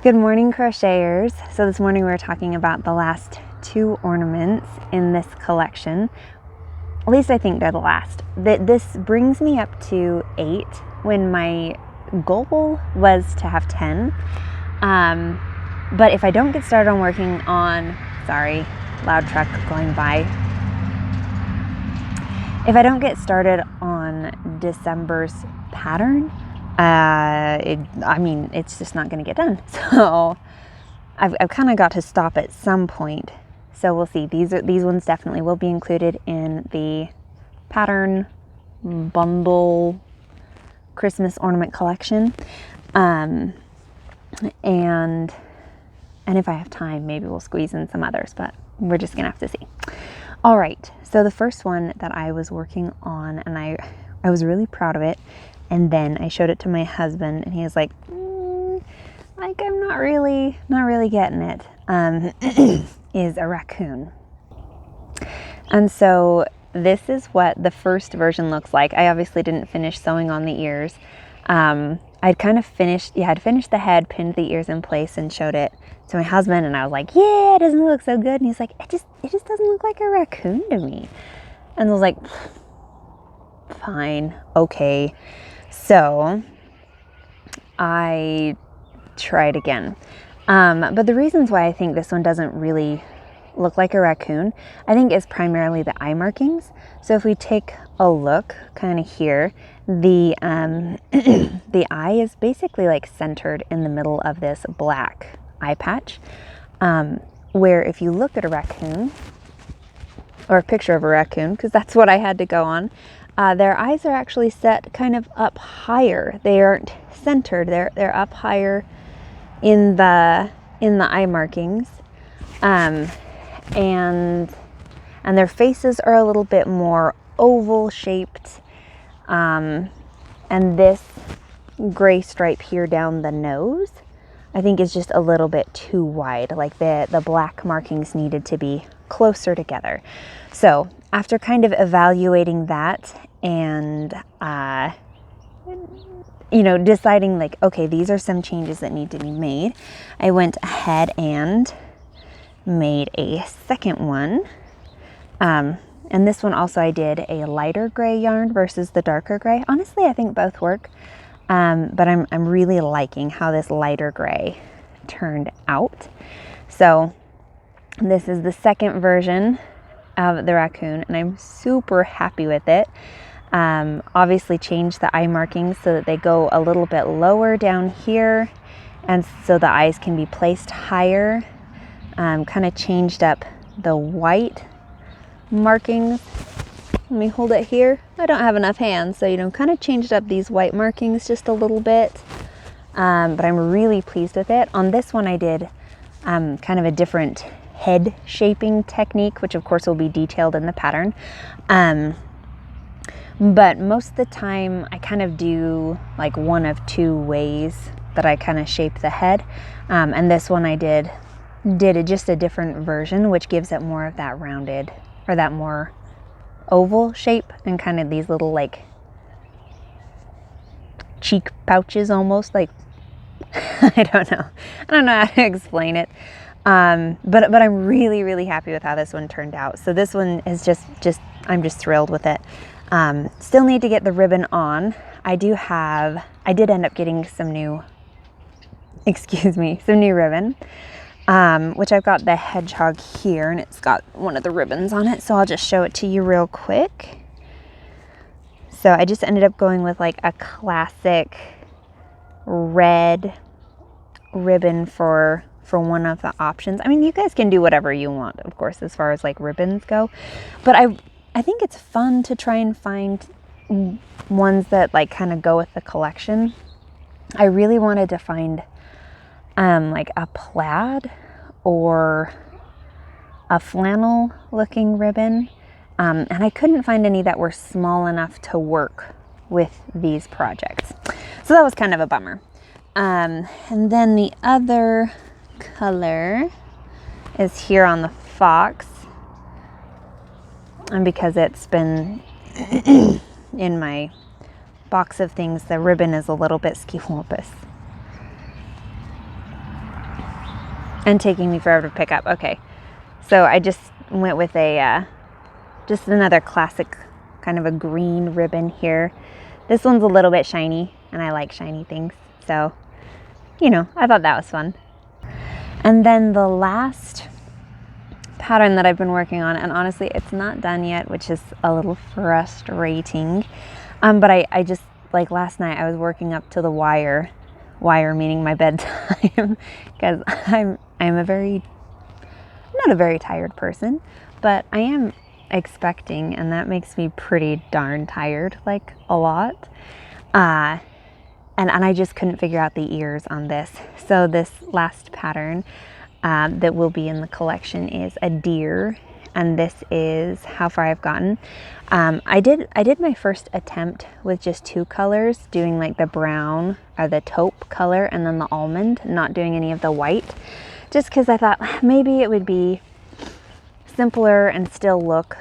Good morning, crocheters. So this morning we were talking about the last 2 ornaments in this collection. At least I think they're the last. This brings me up to 8 when my goal was to have 10. But if I don't get started on working on, sorry, loud truck going by. If I don't get started on December's pattern, it's just not going to get done. So I've kind of got to stop at some point. So we'll see. These ones definitely will be included in the pattern bundle Christmas ornament collection. And if I have time, maybe we'll squeeze in some others, but we're just gonna have to see. All right. So the first one that I was working on, and I was really proud of it. And then I showed it to my husband, and he was like, I'm not really getting it, is a raccoon. And so this is what the first version looks like. I obviously didn't finish sewing on the ears. I'd finished the head, pinned the ears in place, and showed it to my husband, and I was like, yeah, it doesn't look so good. And he's like, it just doesn't look like a raccoon to me. And I was like, fine, okay. So I tried again. But the reasons why I think this one doesn't really look like a raccoon, I think is primarily the eye markings. So if we take a look kind of here, the the eye is basically like centered in the middle of this black eye patch. Where if you look at a raccoon, or a picture of a raccoon, because that's what I had to go on, their eyes are actually set kind of up higher. They aren't centered. They're up higher in the eye markings, and their faces are a little bit more oval shaped. And this gray stripe here down the nose, I think, is just a little bit too wide. Like the black markings needed to be closer together. So after kind of evaluating that and deciding like, okay, these are some changes that need to be made, I went ahead and made a second one. And this one also I did a lighter gray yarn versus the darker gray. Honestly, I think both work. But I'm really liking how this lighter gray turned out. So this is the second version of the raccoon, and I'm super happy with it. Obviously changed the eye markings so that they go a little bit lower down here, and so the eyes can be placed higher. Kind of changed up the white markings. Let me hold it here. I don't have enough hands, so kind of changed up these white markings just a little bit. But I'm really pleased with it. On this one I did kind of a different head shaping technique, which of course will be detailed in the pattern. But most of the time I kind of do like one of 2 ways that I kind of shape the head. And this one I did just a different version, which gives it more of that rounded, or that more oval shape, and kind of these little like cheek pouches almost, like I don't know how to explain it. But I'm really happy with how this one turned out. So this one is just I'm just thrilled with it. Still need to get the ribbon on. I did end up getting some new ribbon, which I've got the hedgehog here, and it's got one of the ribbons on it. So I'll just show it to you real quick. So I just ended up going with like a classic red ribbon for one of the options. I mean, you guys can do whatever you want, of course, as far as like ribbons go. But I think it's fun to try and find ones that like kind of go with the collection. I really wanted to find like a plaid or a flannel looking ribbon. And I couldn't find any that were small enough to work with these projects. So that was kind of a bummer. And then the other color is here on the fox. And because it's been in my box of things, the ribbon is a little bit skiwampus. and taking me forever to pick up. Okay, so I just went with a just another classic kind of a green ribbon here. This one's a little bit shiny, and I like shiny things, so you know, I thought that was fun. And then the last pattern that I've been working on, and honestly it's not done yet, which is a little frustrating, but I just, like last night I was working up to the wire meaning my bedtime, because I'm not a very tired person, but I am expecting, and that makes me pretty darn tired, like a lot. And I just couldn't figure out the ears on this. So this last pattern that will be in the collection is a deer, and this is how far I've gotten. I did my first attempt with just 2 colors, doing like the brown or the taupe color and then the almond, not doing any of the white, just because I thought maybe it would be simpler and still look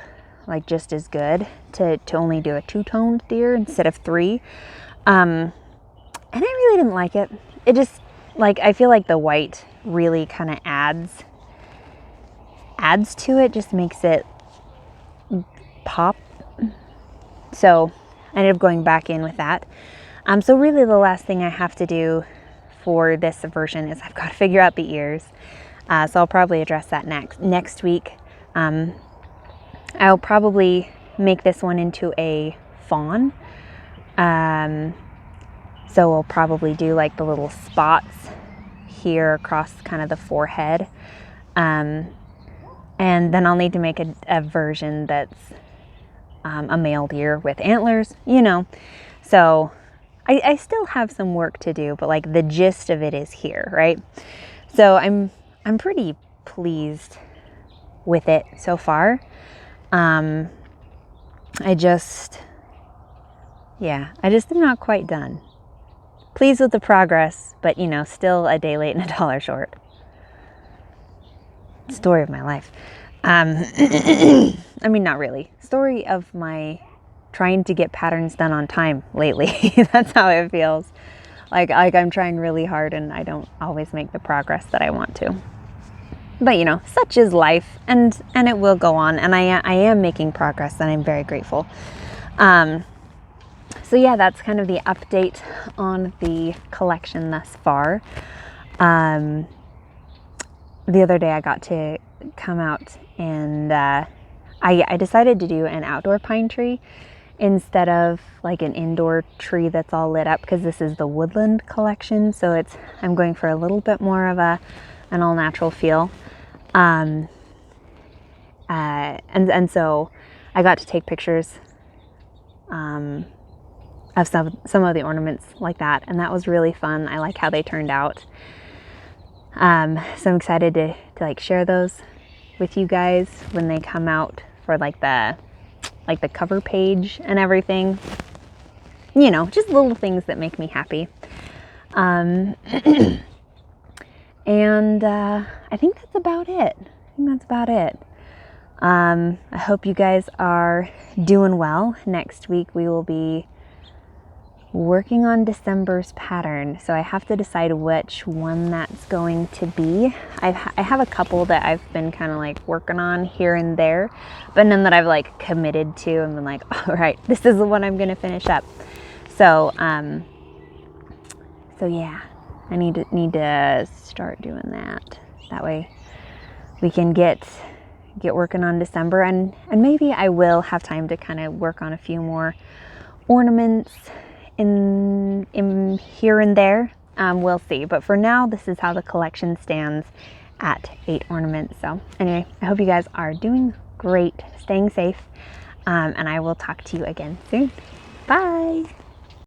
like just as good to only do a 2-toned deer instead of 3. And I really didn't like it. It just, like, I feel like the white really kind of adds to it, just makes it pop. So I ended up going back in with that. So really the last thing I have to do for this version is I've got to figure out the ears. So I'll probably address that next week. I'll probably make this one into a fawn. So we'll probably do like the little spots here across kind of the forehead. And then I'll need to make a version that's a male deer with antlers, you know. So I still have some work to do, but like the gist of it is here, right? So I'm pretty pleased with it so far. I just am not quite done. Pleased with the progress, but you know, still a day late and a dollar short. Story of my life. I mean, not really. Story of my trying to get patterns done on time lately. That's how it feels. Like I'm trying really hard and I don't always make the progress that I want to. But you know, such is life, and it will go on, and I am making progress, and I'm very grateful. So yeah, that's kind of the update on the collection thus far. The other day I got to come out and I decided to do an outdoor pine tree instead of like an indoor tree that's all lit up, because this is the woodland collection, so I'm going for a little bit more of an all natural feel. And so I got to take pictures of some of the ornaments like that, and that was really fun. I like how they turned out. So I'm excited to like share those with you guys when they come out for like the cover page and everything. You know, just little things that make me happy. And I think that's about it. I hope you guys are doing well. Next week we will be working on December's pattern, so I have to decide which one that's going to be. I have a couple that I've been kind of like working on here and there, but none that I've like committed to and been like, all right, this is the one I'm going to finish up. So yeah, I need to start doing that. That way we can get working on December, and maybe I will have time to kind of work on a few more ornaments in here and there. We'll see, but for now this is how the collection stands at 8 ornaments. So anyway, I hope you guys are doing great, staying safe, and I will talk to you again soon. Bye.